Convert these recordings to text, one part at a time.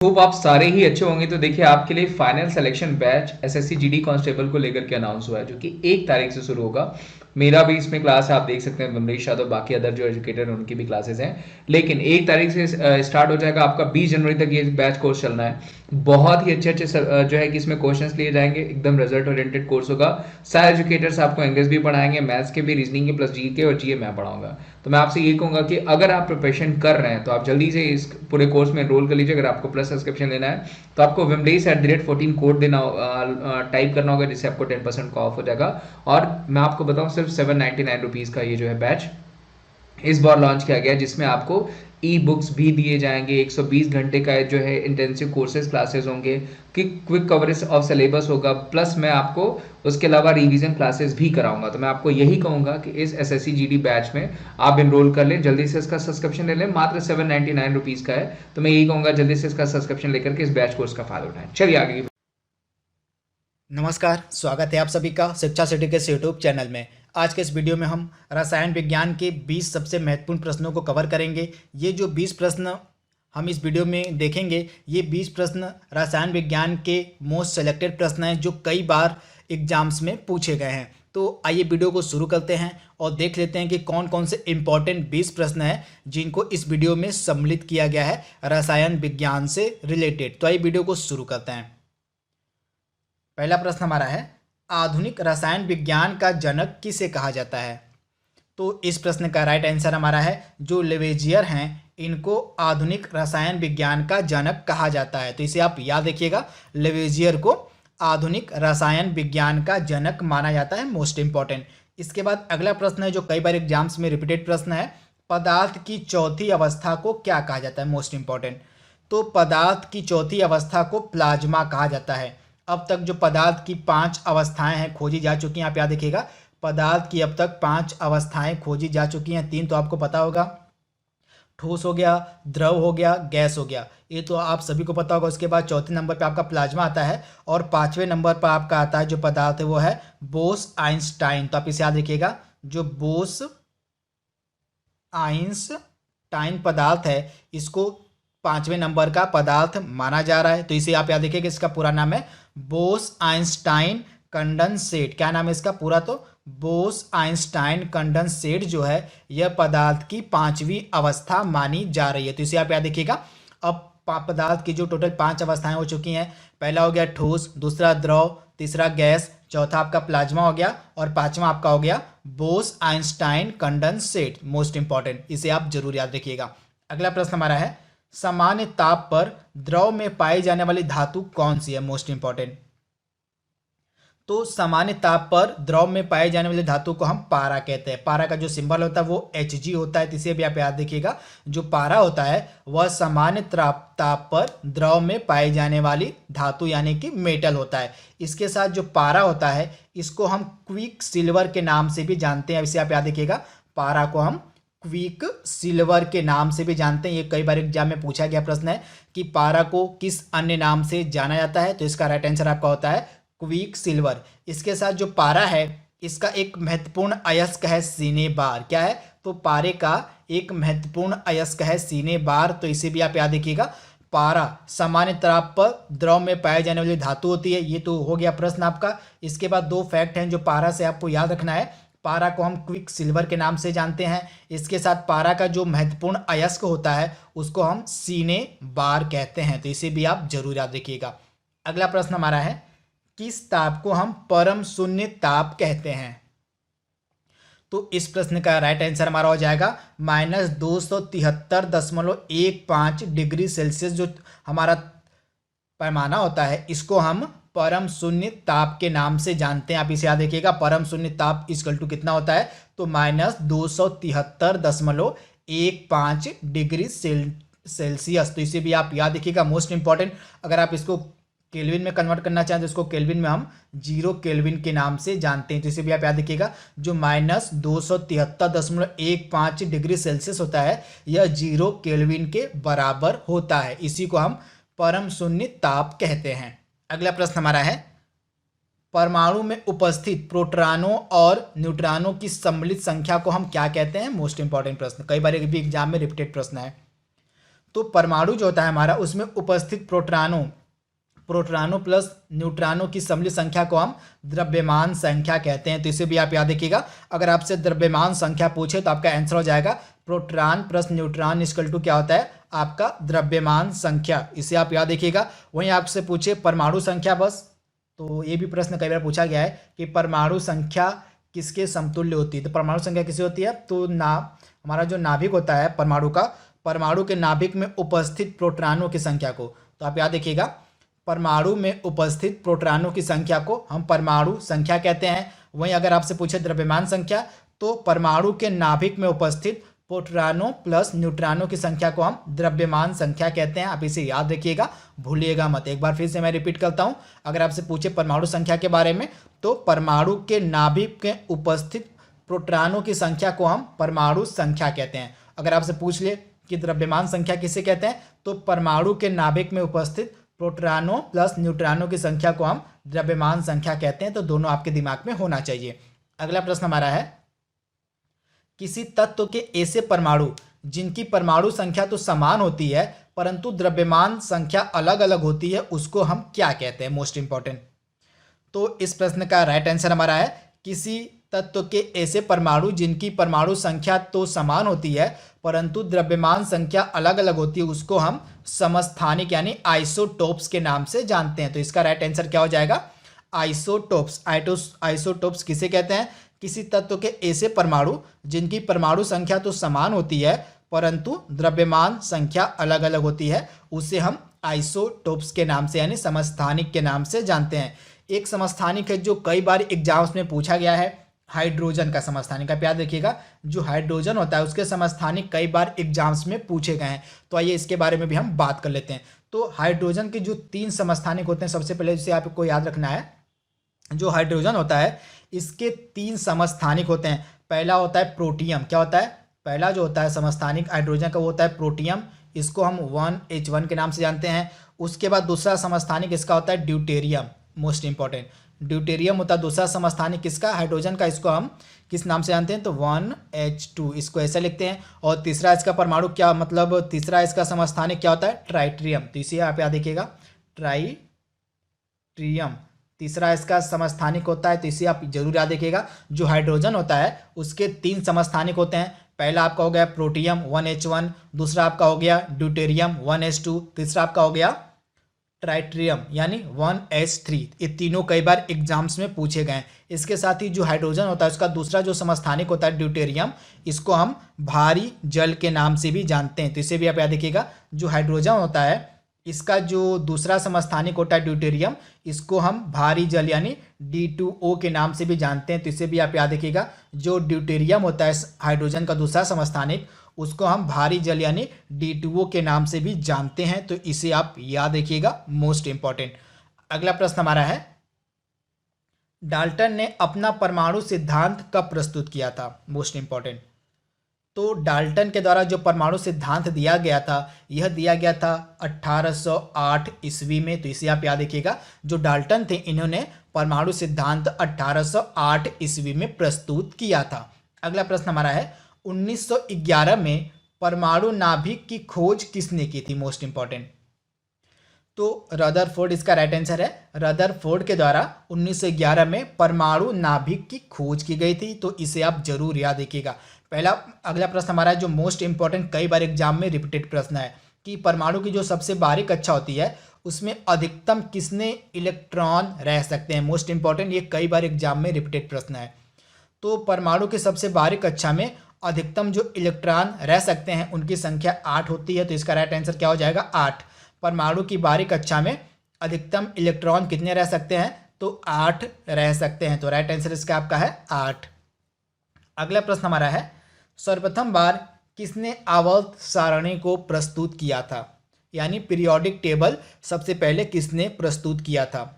Hope आप सारे ही अच्छे होंगे। तो देखिए आपके लिए final selection batch SSC GD constable को लेकर के अनाउंस हुआ है, जो कि 1 तारीख से शुरू होगा। मेरा भी इसमें क्लास है, आप देख सकते हैं। विमलेश यादव बाकी अदर जो एजुकेटर हैं उनकी भी क्लासेस हैं, लेकिन 1 तारीख से स्टार्ट हो जाएगा। आपका 20 जनवरी तक ये बैच कोर्स चलना है। बहुत ही अच्छे अच्छे जो है कि इसमें क्वेश्चंस लिए जाएंगे, एकदम रिजल्ट ओरिएंटेड कोर्स होगा। सारे एजुकेटर्स आपको इंग्लिश भी पढ़ाएंगे, मैथ्स के भी, रीजनिंग के प्लस जीके और जीए मैं पढ़ाऊंगा। तो मैं आपसे ये कहूंगा कि अगर आप प्रिपरेशन कर रहे हैं तो आप जल्दी से इस पूरे कोर्स में एनरोल कर लीजिए। अगर आपको प्लस सब्सक्रिप्शन लेना है तो आपको विमलेश@14 कोड देना, टाइप करना होगा, जिससे आपको 10% का ऑफ हो जाएगा। और मैं आपको बताऊं, सिर्फ 799 रुपीज़ का ये जो है बैच इस बार लॉन्च किया गया, जिसमें आपको ई बुक्स भी दिए जाएंगे। 120 घंटे का जो है इंटेंसिव कोर्सेज क्लासेस होंगे, कि क्विक कवरेज ऑफ सिलेबस होगा, प्लस मैं आपको उसके अलावा रिवीजन क्लासेस भी कराऊंगा। तो मैं आपको यही कहूंगा कि इस एसएससी जीडी बैच में आप इनरोल कर लें, जल्दी से इसका सब्सक्रिप्शन ले लें। मात्र 799 रुपीज़ का है। तो मैं यही कहूंगा जल्दी से इसका सब्सक्रिप्शन लेकर के इस बैच कोर्स का फायदा उठाएं। चलिए आगे। नमस्कार, स्वागत है आप सभी का शिक्षा सिटी के यूट्यूब चैनल में। आज के इस वीडियो में हम रसायन विज्ञान के 20 सबसे महत्वपूर्ण प्रश्नों को कवर करेंगे। ये जो 20 प्रश्न हम इस वीडियो में देखेंगे, ये 20 प्रश्न रसायन विज्ञान के मोस्ट सेलेक्टेड प्रश्न हैं जो कई बार एग्जाम्स में पूछे गए हैं। तो आइए वीडियो को शुरू करते हैं और देख लेते हैं कि कौन कौन से इम्पॉर्टेंट 20 प्रश्न हैं जिनको इस वीडियो में सम्मिलित किया गया है रसायन विज्ञान से रिलेटेड। तो आइए वीडियो को शुरू करते हैं। पहला प्रश्न हमारा है, आधुनिक रसायन विज्ञान का जनक किसे कहा जाता है? तो इस प्रश्न का राइट आंसर हमारा है, जो लेवेजियर हैं इनको आधुनिक रसायन विज्ञान का जनक कहा जाता है। तो इसे आप याद रखिएगा, लेवेजियर को आधुनिक रसायन विज्ञान का जनक माना जाता है, मोस्ट इंपॉर्टेंट। इसके बाद अगला प्रश्न है जो कई बार एग्जाम्स में रिपीटेड प्रश्न है, पदार्थ की चौथी अवस्था को क्या कहा जाता है? Most important. तो पदार्थ की चौथी अवस्था को प्लाज्मा कहा जाता है। अब तक जो पदार्थ की 5 अवस्थाएं हैं खोजी जा चुकी हैं, आप याद रखिएगा, पदार्थ की अब तक 5 अवस्थाएं खोजी जा चुकी हैं। 3 तो आपको पता होगा, ठोस हो गया, द्रव हो गया, गैस हो गया, ये तो आप सभी को पता होगा। उसके बाद चौथे नंबर पे आपका प्लाज्मा आता है और 5वें नंबर पर आपका आता है जो पदार्थ है वो है बोस आइंस्टाइन। तो आप इसे याद रखिएगा, जो बोस आइंस्टाइन पदार्थ है इसको 5वें नंबर का पदार्थ माना जा रहा है। तो इसे आप याद रखिएगा, इसका पूरा नाम है बोस आइंस्टाइन कंडेंसेट। क्या नाम है इसका पूरा? तो बोस आइंस्टाइन कंडेंसेट जो है यह पदार्थ की 5वीं अवस्था मानी जा रही है। तो इसे आप याद रखिएगा। अब पदार्थ की जो टोटल 5 अवस्थाएं हो चुकी हैं, पहला हो गया ठोस, दूसरा द्रव, तीसरा गैस, चौथा आपका प्लाज्मा हो गया और 5वां आपका हो गया Bose Einstein condensate. Most important, इसे आप जरूर याद रखिएगा। अगला प्रश्न हमारा है, सामान्य ताप पर द्रव में पाई जाने वाली धातु कौन सी है? Most important. तो सामान्य ताप पर द्रव में पाई जाने वाली धातु को हम पारा कहते हैं। पारा का जो सिंबल होता है वो Hg होता है, तो इसे भी आप याद रखिएगा। जो पारा होता है वह सामान्य ताप पर द्रव में पाई जाने वाली धातु यानी कि मेटल होता है। इसके साथ जो पारा होता है इसको हम क्विक सिल्वर के नाम से भी जानते हैं। इसे आप याद रखिएगा, पारा को हम क्विक सिल्वर के नाम से भी जानते हैं। ये कई बार एग्जाम में पूछा गया प्रश्न है कि पारा को किस अन्य नाम से जाना जाता है? तो इसका राइट आंसर आपका होता है क्विक सिल्वर। इसके साथ जो पारा है इसका एक महत्वपूर्ण अयस्क है सीने बार। क्या है? तो पारे का एक महत्वपूर्ण अयस्क है सीने बार। तो इसे भी आप याद रखिएगा। पारा सामान्य ताप पर द्रव में पाई जाने वाली धातु होती है। ये तो हो गया प्रश्न आपका। इसके बाद 2 फैक्ट हैं जो पारा से आपको याद रखना है। पारा को हम क्विक सिल्वर के नाम से जानते हैं। इसके साथ पारा का जो महत्वपूर्ण अयस्क होता है उसको हम सीने बार कहते हैं। तो इसे भी आप जरूर याद रखिएगा। अगला प्रश्न हमारा है, किस ताप को हम परम शून्य ताप कहते हैं? तो इस प्रश्न का राइट आंसर हमारा हो जाएगा -273.15 डिग्री सेल्सियस। जो हमारा पैमाना होता है इसको हम परम शून्य ताप के नाम से जानते हैं। आप इसे याद रखिएगा, परम शून्य ताप इक्वल टू कितना होता है? तो -273.15 डिग्री सेल्सियस। तो इसे भी आप याद रखिएगा, मोस्ट इंपॉर्टेंट। अगर आप इसको केल्विन में कन्वर्ट करना चाहें तो इसको केल्विन में हम 0 केल्विन के नाम से जानते हैं। तो इसे भी आप याद रखिएगा, जो -273.15 डिग्री सेल्सियस होता है यह 0 केल्विन के बराबर होता है। इसी को हम परम शून्य ताप कहते हैं। अगला प्रश्न हमारा है, परमाणु में उपस्थित प्रोटॉनों और न्यूट्रॉनों की सम्मिलित संख्या को हम क्या कहते हैं? मोस्ट इंपॉर्टेंट प्रश्न, कई बार भी एग्जाम में रिपीटेड प्रश्न है। तो परमाणु जो होता है हमारा, उसमें उपस्थित प्रोटॉनों प्लस न्यूट्रॉनों की सम्मिलित संख्या को हम द्रव्यमान संख्या कहते हैं। तो इसे भी आप याद रखिएगा। अगर आपसे द्रव्यमान संख्या पूछे तो आपका आंसर हो जाएगा proton plus neutron equal to क्या होता है, आपका द्रव्यमान संख्या। इसे आप याद रखिएगा। वहीं आपसे पूछे परमाणु संख्या बस, तो ये भी प्रश्न कई बार पूछा गया है कि परमाणु संख्या किसके समतुल्य होती है। तो परमाणु संख्या किससे होती है, तो हमारा जो नाभिक होता है परमाणु का, परमाणु के नाभिक में उपस्थित प्रोटॉनों की संख्या को, तो आप याद रखिएगा, परमाणु में उपस्थित प्रोटॉनों की संख्या को हम परमाणु संख्या कहते हैं। वहीं अगर आपसे पूछे द्रव्यमान संख्या, तो परमाणु के नाभिक में उपस्थित प्रोटॉनों प्लस न्यूट्रॉनों की संख्या को हम द्रव्यमान संख्या कहते हैं। आप इसे याद रखिएगा, भूलिएगा मत। एक बार फिर से मैं रिपीट करता हूं, अगर आपसे पूछे परमाणु संख्या के बारे में, तो परमाणु के नाभिक के उपस्थित प्रोटॉनों की संख्या को हम परमाणु संख्या कहते हैं। अगर आपसे पूछ ले कि द्रव्यमान संख्या किसे कहते हैं, तो परमाणु के नाभिक में उपस्थित प्रोटॉनों प्लस न्यूट्रॉनों की संख्या को हम द्रव्यमान संख्या कहते हैं। तो दोनों आपके दिमाग में होना चाहिए। अगला प्रश्न हमारा है, किसी तत्व के ऐसे परमाणु जिनकी परमाणु संख्या तो समान होती है परंतु द्रव्यमान संख्या अलग अलग होती है, उसको हम क्या कहते हैं। Most important. तो इस प्रश्न का राइट आंसर हमारा है, किसी तत्व के ऐसे परमाणु जिनकी परमाणु संख्या तो समान होती है परंतु द्रव्यमान संख्या अलग अलग होती है, उसको हम समस्थानिक यानी आइसोटोप्स के नाम से जानते हैं। तो इसका राइट आंसर क्या हो जाएगा, आइसोटोप्स। आइसोटोप्स किसे कहते हैं, किसी तत्व के ऐसे परमाणु जिनकी परमाणु संख्या तो समान होती है परंतु द्रव्यमान संख्या अलग अलग होती है, उसे हम आइसोटोप्स के नाम से यानी समस्थानिक के नाम से जानते हैं। एक समस्थानिक है जो कई बार एग्जाम्स में पूछा गया है, हाइड्रोजन का समस्थानिक। आप याद रखिएगा, जो हाइड्रोजन होता है उसके समस्थानिक कई बार एग्जाम्स में पूछे गए हैं। तो आइए इसके बारे में भी हम बात कर लेते हैं। तो हाइड्रोजन के जो 3 समस्थानिक होते हैं, सबसे पहले जिसे आपको याद रखना है, जो हाइड्रोजन होता है इसके 3 समस्थानिक होते हैं। पहला होता है प्रोटियम। क्या होता है, पहला जो होता है समस्थानिक हाइड्रोजन का वो होता है प्रोटियम, इसको हम 1H1 के नाम से जानते हैं। उसके बाद दूसरा समस्थानिक इसका होता है ड्यूटेरियम। मोस्ट इंपॉर्टेंट, ड्यूटेरियम होता है दूसरा समस्थानिक किसका, हाइड्रोजन का। इसको हम किस नाम से जानते हैं, तो 1H2, इसको ऐसे लिखते हैं। और तीसरा इसका परमाणु क्या, मतलब तीसरा इसका समस्थानिक क्या होता है, ट्राइट्रियम। तो इसे आप याद देखिएगा, ट्राइट्रियम तीसरा इसका समस्थानिक होता है। तो इसे आप जरूर याद रखिएगा। जो हाइड्रोजन होता है उसके 3 समस्थानिक होते हैं। पहला आपका हो गया प्रोटियम 1H1, दूसरा आपका हो गया ड्यूटेरियम 1H2, तीसरा आपका हो गया ट्राइट्रियम यानी 1H3। ये तीनों कई बार एग्जाम्स में पूछे गए हैं। इसके साथ ही जो हाइड्रोजन होता है उसका दूसरा जो समस्थानिक होता है ड्यूटेरियम, इसको हम भारी जल के नाम से भी जानते हैं। तो इसे भी आप याद रखिएगा। जो हाइड्रोजन होता है इसका जो दूसरा समस्थानिक होता है ड्यूटेरियम, इसको हम भारी जल यानी D2O के नाम से भी जानते हैं। तो इसे भी आप याद रखिएगा। जो ड्यूटेरियम होता है हाइड्रोजन का दूसरा समस्थानिक, उसको हम भारी जल यानी D2O के नाम से भी जानते हैं। तो इसे आप याद रखिएगा, मोस्ट इंपॉर्टेंट। अगला प्रश्न हमारा है, डाल्टन ने अपना परमाणु सिद्धांत कब प्रस्तुत किया था। Most important. तो डाल्टन के द्वारा जो परमाणु सिद्धांत दिया गया था, यह दिया गया था 1808 ईस्वी में। तो इसे आप याद रखिएगा। जो डाल्टन थे इन्होंने परमाणु सिद्धांत 1808 ईस्वी में प्रस्तुत किया था। अगला प्रश्न हमारा है, 1911 में परमाणु नाभिक की खोज किसने की थी। Most important. तो रदरफोर्ड इसका राइट आंसर है। रदरफोर्ड के द्वारा 1911 में परमाणु नाभिक की खोज की गई थी। तो इसे आप जरूर याद रखिएगा। पहला अगला प्रश्न हमारा है जो मोस्ट इंपॉर्टेंट, कई बार एग्जाम में रिपीटेड प्रश्न है कि परमाणु की जो सबसे बारीक कक्षा होती है उसमें अधिकतम कितने इलेक्ट्रॉन रह सकते हैं। मोस्ट इंपॉर्टेंट, ये कई बार एग्जाम में रिपीटेड प्रश्न है। तो परमाणु की सबसे बारीक कक्षा में अधिकतम जो इलेक्ट्रॉन रह सकते हैं उनकी संख्या 8 होती है। तो इसका राइट आंसर क्या हो जाएगा, 8। परमाणु की बारीक कक्षा में अधिकतम इलेक्ट्रॉन कितने रह सकते हैं, तो 8 रह सकते हैं। तो राइट आंसर इसका आपका है 8। अगला प्रश्न हमारा है, सर्वप्रथम बार किसने आवर्त सारणी को प्रस्तुत किया था, यानी पीरियोडिक टेबल सबसे पहले किसने प्रस्तुत किया था।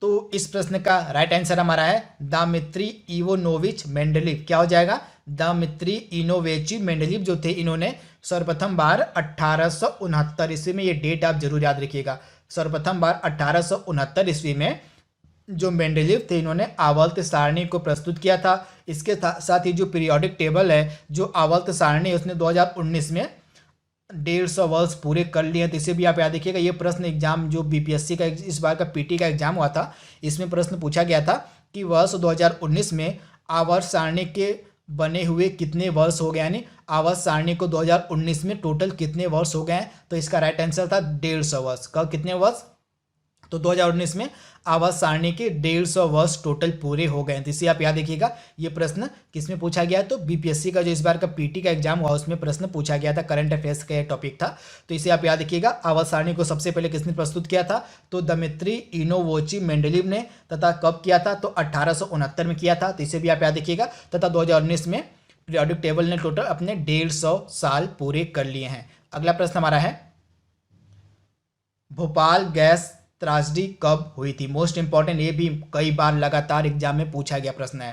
तो इस प्रश्न का राइट आंसर हमारा है दामित्री इवोनोविच मेंडलीव। क्या हो जाएगा, दामित्री इनोवेची मेंडलीव जो थे इन्होंने सर्वप्रथम बार 1869 ईस्वी में, ये डेट आप जरूर याद रखिएगा, सर्वप्रथम बार 1869 ईस्वी में जो मेंडलीव थे इन्होंने आवर्त सारणी को प्रस्तुत किया था। इसके साथ ही जो पीरियोडिक टेबल है, जो आवर्त सारणी है, उसने 2019 में 150 वर्ष पूरे कर लिए हैं। तो इसे भी आप याद रखिएगा। ये प्रश्न एग्जाम जो बीपीएससी का इस बार का पीटी का एग्जाम हुआ था, इसमें प्रश्न पूछा गया था कि वर्ष 2019 में आवर्त सारणी के बने हुए कितने वर्ष हो गए, यानी आवर्त सारणी को 2019 में टोटल कितने वर्ष हो गए हैं। तो इसका राइट आंसर था 150 वर्ष। कब कितने वर्ष? तो 2019 में आवर्त सारणी के 150 वर्ष टोटल पूरे हो गए हैं। तो इसे आप याद रखिएगा। ये प्रश्न किसमें पूछा गया? तो बीपीएससी का जो इस बार का पीटी का एग्जाम हुआ उसमें प्रश्न पूछा गया था, करंट अफेयर्स का टॉपिक था। तो इसे आप याद रखिएगा। आवर्त सारणी को सबसे पहले किसने प्रस्तुत किया था? तो दमित्री इनोवोची मेंडेलीव ने। तथा कब किया था? तो 1869 में किया था। तो इसे भी आप याद रखिएगा। तथा 2019 में पीरियोडिक टेबल ने टोटल अपने 150 साल पूरे कर लिए हैं। अगला प्रश्न हमारा है, भोपाल गैस त्रासदी कब हुई थी? मोस्ट इंपॉर्टेंट, ये भी कई बार लगातार एग्जाम में पूछा गया प्रश्न है।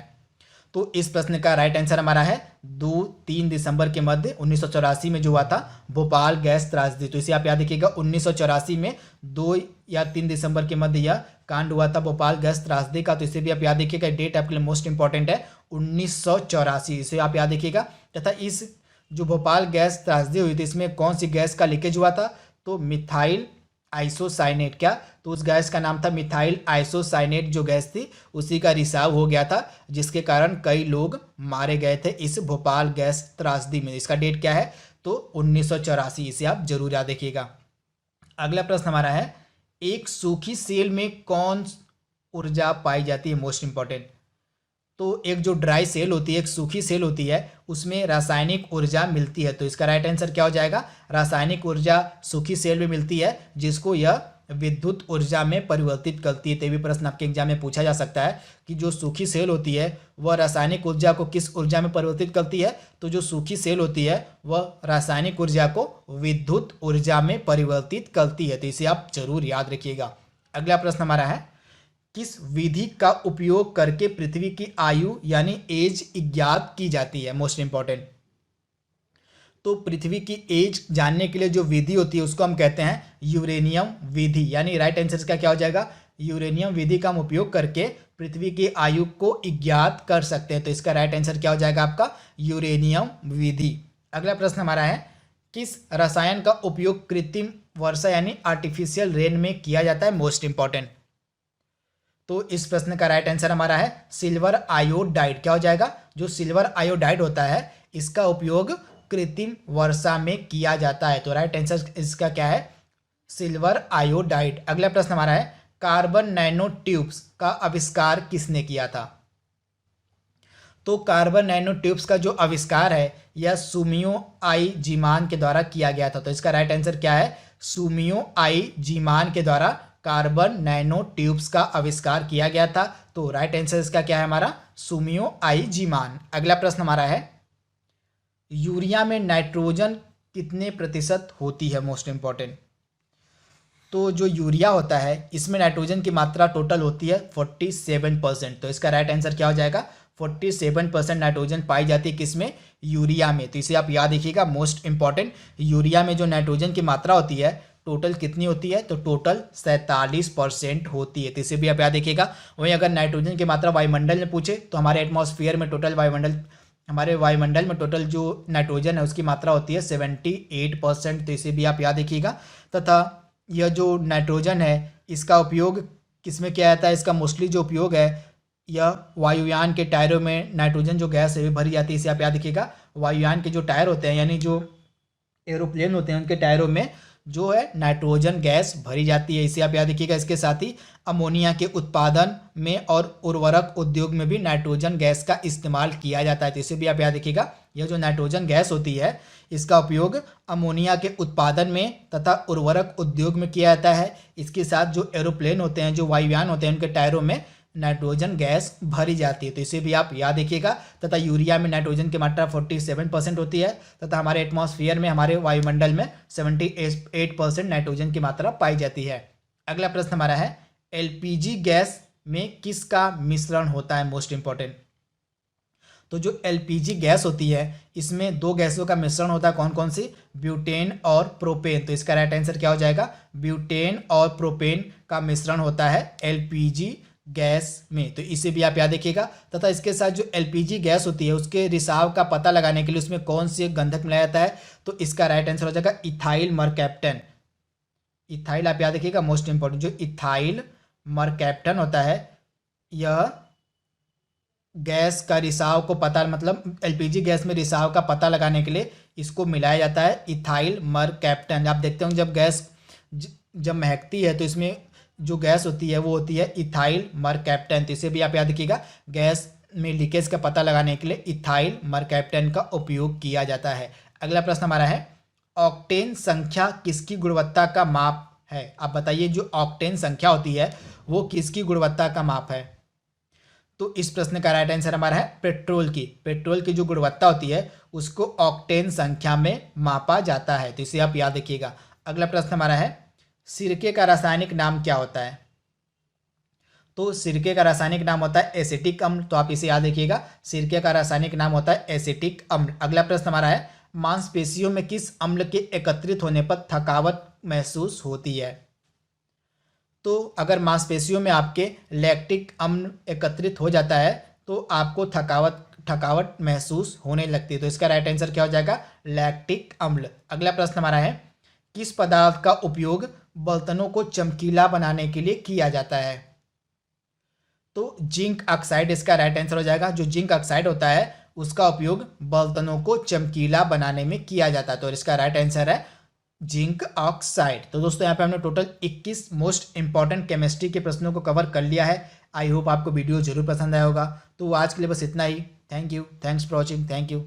तो इस प्रश्न का राइट आंसर हमारा है 2-3 दिसंबर के मध्य 1984 में जो हुआ था भोपाल गैस त्रासदी। तो इसे आप याद रखिएगा। 1984 में 2 या 3 दिसंबर के मध्य यह कांड हुआ था भोपाल गैस त्रासदी का। तो इसे भी आप याद रखिएगा। डेट आपके लिए मोस्ट इंपॉर्टेंट है 1984, इसे आप याद रखिएगा। तथा इस जो भोपाल गैस त्रासदी हुई थी इसमें कौन सी गैस का लीकेज हुआ था? तो मिथाइल आइसोसाइनेट। क्या? तो उस गैस का नाम था मिथाइल आइसोसाइनेट। जो गैस थी उसी का रिसाव हो गया था, जिसके कारण कई लोग मारे गए थे इस भोपाल गैस त्रासदी में। इसका डेट क्या है? तो 1984, इसे आप जरूर याद रखिएगा। अगला प्रश्न हमारा है, एक सूखी सेल में कौन ऊर्जा पाई जाती है? Most important. तो एक जो ड्राई सेल होती है, एक सूखी सेल होती है, उसमें रासायनिक ऊर्जा मिलती है। तो इसका राइट आंसर क्या हो जाएगा? रासायनिक ऊर्जा सूखी सेल में मिलती है, जिसको यह विद्युत ऊर्जा में परिवर्तित करती है। तो भी प्रश्न आपके एग्जाम में पूछा जा सकता है कि जो सूखी सेल होती है वह रासायनिक ऊर्जा को किस ऊर्जा में परिवर्तित करती है? तो जो सूखी सेल होती है वह रासायनिक ऊर्जा को विद्युत ऊर्जा में परिवर्तित करती है। तो इसे आप जरूर याद रखिएगा। अगला प्रश्न हमारा है, किस विधि का उपयोग करके पृथ्वी की आयु यानी एज ज्ञात की जाती है? Most important. तो पृथ्वी की एज जानने के लिए जो विधि होती है उसको हम कहते हैं यूरेनियम विधि। यानी राइट आंसर का क्या हो जाएगा? यूरेनियम विधि का हम उपयोग करके पृथ्वी की आयु को ज्ञात कर सकते हैं। तो इसका राइट आंसर क्या हो जाएगा आपका? यूरेनियम विधि। अगला प्रश्न हमारा है, किस रसायन का उपयोग कृत्रिम वर्षा यानी आर्टिफिशियल रेन में किया जाता है? Most important. तो इस प्रश्न का राइट आंसर हमारा है सिल्वर आयोडाइड। क्या हो जाएगा? जो सिल्वर आयोडाइड होता है इसका उपयोग कृत्रिम वर्षा में किया जाता है। तो राइट आंसर इसका क्या है? Silver iodide. अगला प्रश्न हमारा है, कार्बन नैनो ट्यूब्स का आविष्कार किसने किया था? तो कार्बन नैनो ट्यूब्स का जो आविष्कार है यह सुमियो आई जीमान के द्वारा किया गया था। तो इसका राइट आंसर क्या है? सुमियो आई जीमान के द्वारा कार्बन नैनो ट्यूब्स का आविष्कार किया गया था। तो राइट आंसर इसका क्या है हमारा? सुमियो आई जीमान। अगला प्रश्न हमारा है, यूरिया में नाइट्रोजन कितने प्रतिशत होती है? Most important. तो जो यूरिया होता है इसमें नाइट्रोजन की मात्रा टोटल होती है 47%। तो इसका राइट आंसर क्या हो जाएगा? 47% नाइट्रोजन पाई जाती है किसमें? यूरिया में। तो इसे आप याद रखिएगा, मोस्ट इंपॉर्टेंट। यूरिया में जो नाइट्रोजन की मात्रा होती है टोटल कितनी होती है? तो टोटल 47% होती है। तो इसे भी आप याद रखिएगा। वहीं अगर नाइट्रोजन की मात्रा वायुमंडल में पूछे तो हमारे एटमॉस्फेयर में टोटल वायुमंडल में टोटल जो नाइट्रोजन है उसकी मात्रा होती है 78%। तो इसे भी आप याद रखिएगा। तथा यह जो नाइट्रोजन है इसका उपयोग किसमें किया जाता है? इसका मोस्टली जो उपयोग है यह वायुयान के टायरों में नाइट्रोजन जो गैस है भरी जाती है। इसे आप याद रखिएगा। वायुयान के जो टायर होते हैं यानी जो एरोप्लेन होते हैं उनके टायरों में जो है नाइट्रोजन गैस भरी जाती है। इसे आप याद रखिएगा। इसके साथ ही अमोनिया के उत्पादन में और उर्वरक उद्योग में भी नाइट्रोजन गैस का इस्तेमाल किया जाता है। तो इसे भी आप याद रखिएगा। यह जो नाइट्रोजन गैस होती है इसका उपयोग अमोनिया के उत्पादन में तथा उर्वरक उद्योग में किया जाता है। इसके साथ जो एरोप्लेन होते हैं, जो वायुयान होते हैं, उनके टायरों में नाइट्रोजन गैस भरी जाती है। तो इसे भी आप याद रखिएगा। तथा यूरिया में नाइट्रोजन की मात्रा 47% होती है तथा हमारे एटमॉस्फेयर में, हमारे वायुमंडल में 78% नाइट्रोजन की मात्रा पाई जाती है। अगला प्रश्न हमारा है, एलपीजी गैस में किसका मिश्रण होता है? Most important. तो जो एलपीजी गैस होती है इसमें 2 गैसों का मिश्रण होता है। कौन कौन सी? ब्यूटेन और प्रोपेन। तो इसका राइट आंसर क्या हो जाएगा? ब्यूटेन और प्रोपेन का मिश्रण होता है एलपीजी गैस में, तो इसे भी आप याद रखिएगा। तथा इसके साथ जो एलपीजी गैस होती है उसके रिसाव का पता लगाने के लिए उसमें कौन सी गंधक मिलाया जाता है, तो इसका राइट आंसर हो जाएगा इथाइल मरकैप्टन। इथाइल आप याद रखिएगा, मोस्ट इंपॉर्टेंट जो इथाइल मरकैप्टन होता है यह गैस का रिसाव को पता, मतलब एलपीजी गैस में रिसाव का पता लगाने के लिए इसको मिलाया जाता है इथाइल मरकैप्टन। आप देखते हो जब गैस जब महकती है तो इसमें जो गैस होती है वो होती है इथाइल मरकैप्टन, तो इसे भी आप याद रखिएगा, गैस में लीकेज का पता लगाने के लिए इथाइल मरकैप्टन का उपयोग किया जाता है। अगला प्रश्न हमारा है, ऑक्टेन संख्या किसकी गुणवत्ता का माप है? आप बताइए जो ऑक्टेन संख्या होती है वो किसकी गुणवत्ता का माप है? तो इस प्रश्न का राइट आंसर हमारा है पेट्रोल की। पेट्रोल की जो गुणवत्ता होती है उसको ऑक्टेन संख्या में मापा जाता है, तो इसे आप याद रखिएगा। अगला प्रश्न हमारा है, सिरके का रासायनिक नाम क्या होता है? तो सिरके का रासायनिक नाम होता है एसिटिक अम्ल, तो आप इसे याद रखिएगा, सिरके का रासायनिक नाम होता है एसिटिक अम्ल। अगला प्रश्न हमारा है, मांसपेशियों में किस अम्ल के एकत्रित होने पर थकावट महसूस होती है? तो अगर मांसपेशियों में आपके लैक्टिक अम्ल एकत्रित हो जाता है तो आपको थकावट महसूस होने लगती है, तो इसका राइट आंसर क्या हो जाएगा? लैक्टिक अम्ल। अगला प्रश्न हमारा है, किस पदार्थ का उपयोग बर्तनों को चमकीला बनाने के लिए किया जाता है? तो जिंक ऑक्साइड इसका राइट आंसर हो जाएगा। जो जिंक ऑक्साइड होता है उसका उपयोग बर्तनों को चमकीला बनाने में किया जाता है, तो इसका राइट आंसर है जिंक ऑक्साइड। तो दोस्तों यहाँ पे हमने टोटल 21 मोस्ट इंपॉर्टेंट केमिस्ट्री के प्रश्नों को कवर कर लिया है। आई होप आपको वीडियो जरूर पसंद आया होगा। तो आज के लिए बस इतना ही। Thank you, thanks for watching, thank you.